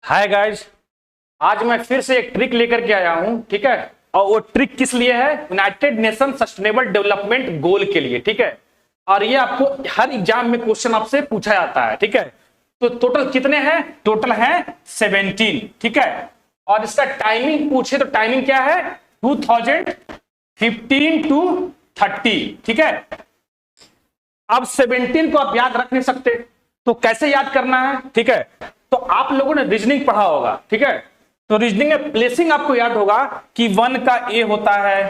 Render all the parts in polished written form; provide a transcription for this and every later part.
Hi guys, आज मैं फिर से एक ट्रिक लेकर के आया हूं। ठीक है, और वो ट्रिक किस लिए है? United nation sustainable development goal के लिए। ठीक है, और ये आपको हर एग्जाम में क्वेश्चन आपसे पूछा जाता है। ठीक है, तो टोटल कितने हैं? टोटल है 17। ठीक है, और इसका टाइमिंग पूछे तो टाइमिंग क्या है? 2015 टू 30। ठीक है, अब 17 को आप याद रख नहीं सकते तो कैसे याद करना है? ठीक है, तो आप लोगों ने रीजनिंग पढ़ा होगा। ठीक है, तो रीजनिंग में प्लेसिंग आपको याद होगा कि 1 का ए होता है,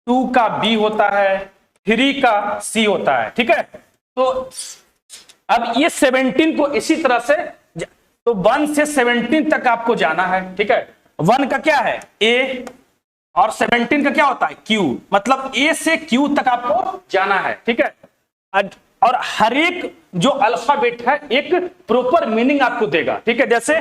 2 का बी होता है, 3 का सी होता है। ठीक है, तो अब ये 17 को इसी तरह से, तो 1 से 17 तक आपको जाना है। ठीक है, 1 का क्या है? ए, और 17 का क्या होता है? क्यू। मतलब ए से क्यू तक आपको जाना है। ठीक है, और हर एक जो अल्फाबेट है एक प्रॉपर मीनिंग आपको देगा। ठीक है, जैसे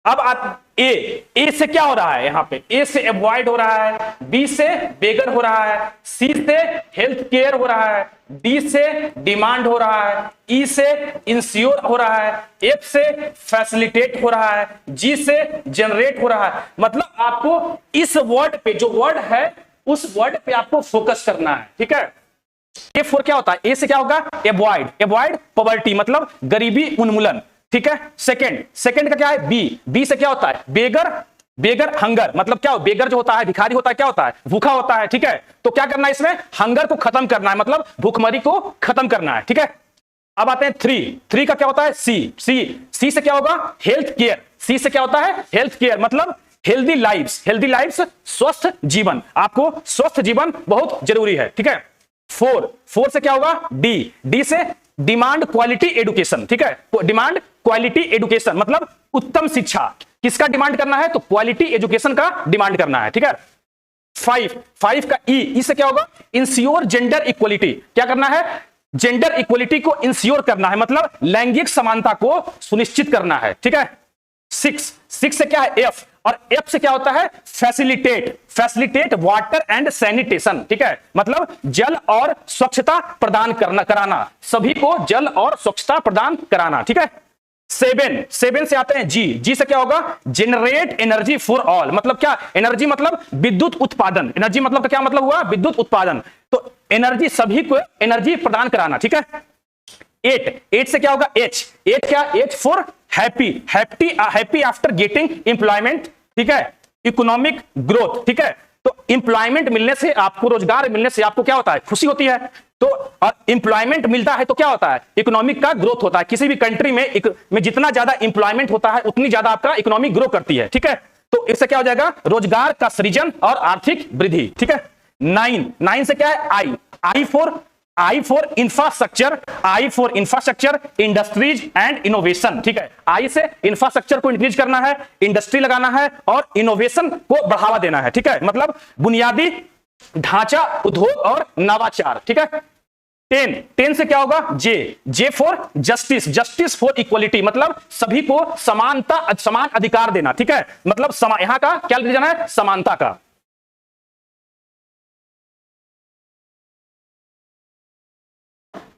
अब आप ए से क्या हो रहा है? यहां पे ए से अवॉइड हो रहा है, बी से बेगर हो रहा है, सी से हेल्थ केयर हो रहा है, डी से डिमांड हो रहा है, ई से इंश्योर हो रहा है, एफ से फैसिलिटेट हो रहा है, जी से जनरेट हो रहा है। मतलब आपको इस वर्ड पे, जो वर्ड है उस वर्ड पे आपको फोकस करना है। ठीक है, ए4 क्या होता है? ए से क्या होगा? एवॉइड पॉवर्टी, मतलब गरीबी उन्मूलन। ठीक है, सेकंड का क्या है? बी से क्या होता है? बेगर हंगर, मतलब क्या हो? बेगर जो होता है, भिखारी होता है, क्या होता है? भूखा होता है। ठीक है, तो क्या करना है इसमें? हंगर को खत्म करना है, मतलब भूखमरी को खत्म करना है। ठीक है, अब आते हैं थ्री का क्या होता है? सी से क्या होगा? Health care. सी से क्या होता है? हेल्थ केयर, मतलब हेल्दी लाइव्स, स्वस्थ जीवन। आपको स्वस्थ जीवन बहुत जरूरी है। ठीक है, फोर से क्या होगा? डी से डिमांड क्वालिटी एजुकेशन। ठीक है, डिमांड क्वालिटी एजुकेशन, मतलब उत्तम शिक्षा। किसका डिमांड करना है? तो क्वालिटी एजुकेशन का डिमांड करना है। ठीक है, फाइव का ई से क्या होगा? Ensure gender equality. क्या करना है? जेंडर इक्वलिटी को इंश्योर करना है, मतलब लैंगिक समानता को सुनिश्चित करना है। ठीक है, सिक्स से क्या है? एफ, और एफ से क्या होता है? Facilitate water and sanitation. ठीक है, मतलब जल और स्वच्छता प्रदान कराना, सभी को जल और स्वच्छता प्रदान कराना। ठीक है, सेवन से आते हैं जी से क्या होगा? जनरेट एनर्जी फॉर ऑल, मतलब क्या? एनर्जी मतलब विद्युत उत्पादन। एनर्जी मतलब क्या मतलब हुआ? विद्युत उत्पादन। तो एनर्जी, सभी को एनर्जी प्रदान कराना। ठीक है, एट से क्या होगा? H for happy after getting employment. ठीक है, इकोनॉमिक ग्रोथ। ठीक है, तो एम्प्लॉयमेंट मिलने से, आपको रोजगार मिलने से आपको क्या होता है? खुशी होती है। तो और एम्प्लॉयमेंट मिलता है तो क्या होता है? इकोनॉमिक का ग्रोथ होता है। किसी भी कंट्री में जितना ज्यादा एम्प्लॉयमेंट होता है उतनी ज्यादा आपका इकोनॉमिक ग्रो करती है। ठीक है, तो इससे क्या हो जाएगा? रोजगार का सृजन और आर्थिक वृद्धि। ठीक है, नाइन से क्या है? I for infrastructure, industries and innovation. ठीक है, आई से इंफ्रास्ट्रक्चर को इंक्रीज करना है, इंडस्ट्री लगाना है और इनोवेशन को बढ़ावा देना है। ठीक है, मतलब बुनियादी ढांचा, उद्योग और नवाचार। ठीक है, 10 से क्या होगा? J for justice for equality, मतलब सभी को समान अधिकार देना। ठीक है, मतलब यहां का क्या रीजन है? समानता का।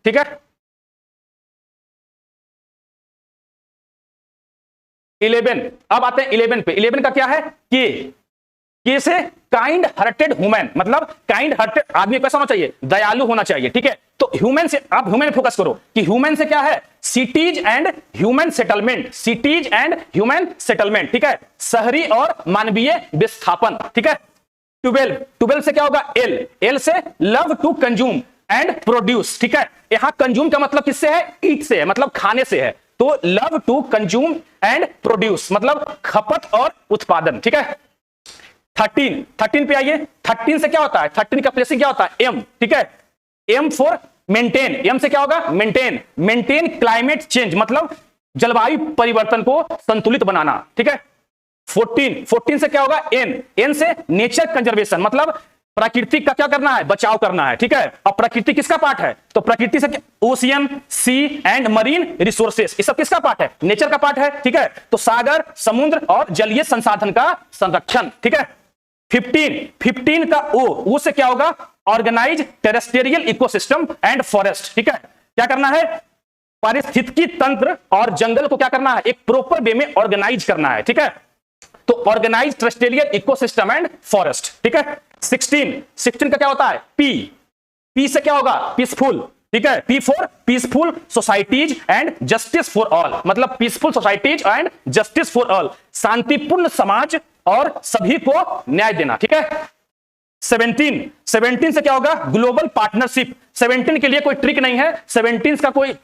ठीक है, 11, अब आते हैं 11 पे। 11 का क्या है? के से काइंड हार्टेड ह्यूमन, मतलब काइंड हार्टेड आदमी कैसा होना चाहिए? दयालु होना चाहिए। ठीक है, तो ह्यूमन से, आप ह्यूमन फोकस करो कि ह्यूमन से क्या है? Cities and human settlement. ठीक है, शहरी और मानवीय विस्थापन। ठीक है, 12 से क्या होगा? एल से love to consume and produce. ठीक है, यहां कंज्यूम का मतलब किससे है? ईट से है, मतलब खाने से है। तो love to consume and produce, मतलब खपत और उत्पादन। ठीक है, 13 पे आइए। 13 से क्या होता है? 13 का प्लेसिंग क्या होता है? एम। ठीक है, एम फॉर मेंटेन। एम से क्या होगा? मेंटेन क्लाइमेट चेंज, मतलब जलवायु परिवर्तन को संतुलित बनाना। ठीक है, 14 से क्या होगा? एन से नेचर कंजर्वेशन, मतलब प्रकृति का क्या करना है? बचाव करना है। ठीक है, और प्रकृति किसका पार्ट है? तो प्रकृति से ocean, sea and marine resources, ये सब किसका पार्ट है? नेचर का पार्ट है। ठीक है, तो सागर, समुद्र और जलीय संसाधन का संरक्षण। ठीक है, 15 का ओ से क्या होगा? Organise terrestrial ecosystem and forest. ठीक है, क्या करना है? पारिस्थितिकी तंत्र और जंगल को क्या करना है, एक प्रॉपर वे में ऑर्गेनाइज करना है, ठीक है। तो organise terrestrial ecosystem and forest, ठीक है। 16 का क्या होता है, पी से क्या होगा, पीसफुल, ठीक है। P for peaceful societies and justice for all, मतलब peaceful societies and justice for all, शांतिपूर्ण समाज और सभी को न्याय देना, ठीक है। 17 से क्या होगा, ग्लोबल पार्टनरशिप। 17 के लिए कोई ट्रिक नहीं है, 17 का कोई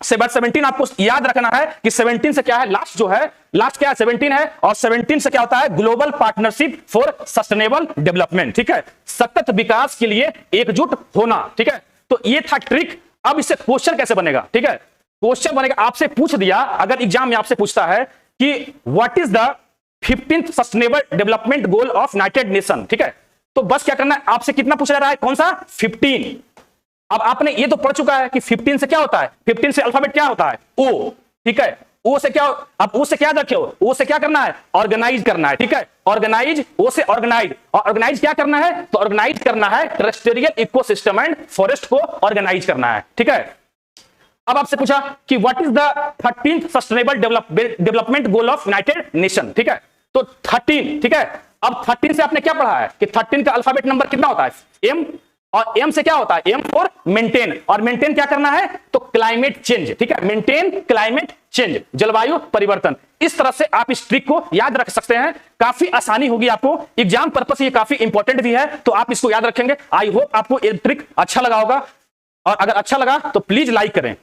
17 आपको याद रखना है कि 17 से क्या है, लास्ट जो है, लास्ट क्या है, 17 है, और 17 से क्या होता है, global partnership for sustainable development, ठीक है, सतत विकास के लिए एकजुट होना, ठीक है। तो ये था ट्रिक। अब इससे क्वेश्चन कैसे बनेगा, ठीक है। क्वेश्चन बनेगा, आपसे पूछ दिया, अगर एग्जाम में आपसे पूछता है कि what is the 15th sustainable development goal of United nation, ठीक है, तो बस क्या करना है, आपसे कितना पूछा जा रहा है, कौन सा, 15। अब आपने ये तो पढ़ चुका है कि 15 से क्या होता है, 15 से अल्फाबेट क्या होता है, ओ, ठीक है। ओ से क्या, अब ओ से क्या रखे हो, ओ से क्या करना है, ऑर्गेनाइज करना है, ठीक है। ऑर्गेनाइज, ओ से ऑर्गेनाइज, और ऑर्गेनाइज क्या करना है, तो ऑर्गेनाइज करना है टेरेस्ट्रियल इकोसिस्टम एंड फॉरेस्ट को ऑर्गेनाइज करना है, ठीक है। अब आपसे पूछा कि what is the 13th sustainable development goal of United nation, ठीक है। तो 13, ठीक है। अब 13 से आपने क्या पढ़ा है कि 13 का अल्फाबेट नंबर कितना होता है, एम, और एम से क्या होता है, एम फॉर मेंटेन, और मेंटेन क्या करना है, तो क्लाइमेट चेंज, ठीक है, मेंटेन क्लाइमेट चेंज, जलवायु परिवर्तन। इस तरह से आप इस ट्रिक को याद रख सकते हैं, काफी आसानी होगी आपको, एग्जाम पर्पस ये काफी इंपॉर्टेंट भी है, तो आप इसको याद रखेंगे। आई होप आपको ये ट्रिक अच्छा लगा होगा, और अगर अच्छा लगा तो प्लीज लाइक करें।